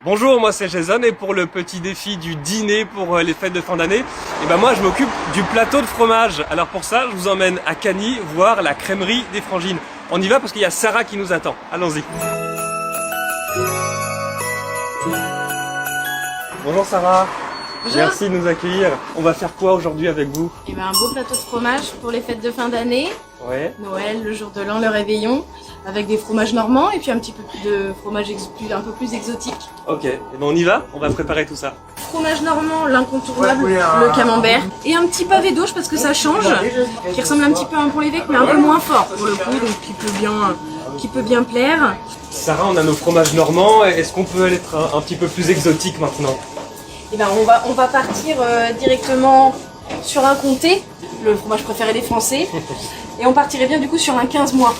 Bonjour, moi c'est Jason et pour le petit défi du dîner pour les fêtes de fin d'année, moi je m'occupe du plateau de fromage. Alors pour ça, je vous emmène à Cagny voir la crèmerie des Frangines. On y va parce qu'il y a Sarah qui nous attend. Allons-y. Bonjour Sarah. Bonjour. Merci de nous accueillir. On va faire quoi aujourd'hui avec vous? Un beau plateau de fromage pour les fêtes de fin d'année, Ouais. Noël, le jour de l'an, le réveillon, avec des fromages normands et puis un petit peu plus de fromage un peu plus exotique. Ok, on y va? On va préparer tout ça. Fromage normand, l'incontournable, le camembert et un petit pavé d'auge parce que ça change, qui ressemble un petit peu à un pont l'évêque mais un peu moins fort pour le coup, donc qui peut bien plaire. Sarah, on a nos fromages normands. Est-ce qu'on peut être un petit peu plus exotique maintenant? On va partir directement sur un comté, le fromage préféré des Français, et on partirait bien du coup sur un 15 mois.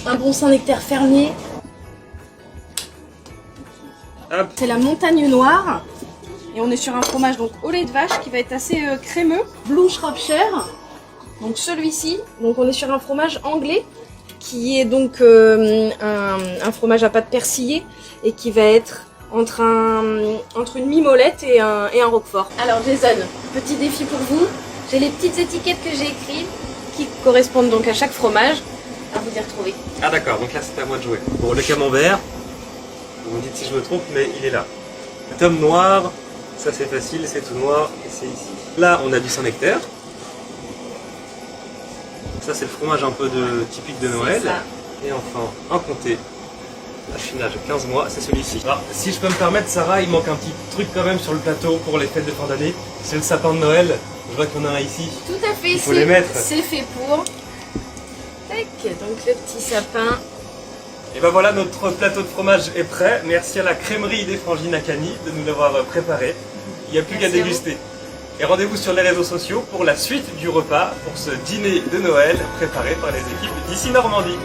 Un bon Saint-Nectaire fermier. Hop. C'est la montagne noire. Et on est sur un fromage donc au lait de vache qui va être assez crémeux. Blue Shropshire. Donc celui-ci. Donc on est sur un fromage anglais qui est donc un fromage à pâte persillée et qui va être entre une mimolette et un roquefort. Alors Jason, petit défi pour vous. J'ai les petites étiquettes que j'ai écrites qui correspondent donc à chaque fromage. À vous d'y retrouver. Ah d'accord, donc là c'est à moi de jouer. Bon, le camembert, vous me dites si je me trompe, mais il est là. Le tome noir, ça c'est facile, c'est tout noir, et c'est ici. Là on a du Saint-Nectaire. Ça c'est le fromage un peu typique de Noël. Et enfin, un comté. Affinage 15 mois, c'est celui-ci. Alors, si je peux me permettre, Sarah, il manque un petit truc quand même sur le plateau pour les fêtes de fin d'année. C'est le sapin de Noël. Je vois qu'on en a un ici. Tout à fait, Il faut les mettre. C'est fait pour. Tac, donc le petit sapin. Et ben voilà, notre plateau de fromage est prêt. Merci à la crèmerie des Frangines à Cagny de nous l'avoir préparé. Il n'y a plus qu'à Merci à vous. déguster. Et rendez-vous sur les réseaux sociaux pour la suite du repas, pour ce dîner de Noël préparé par les équipes d'ici Normandie.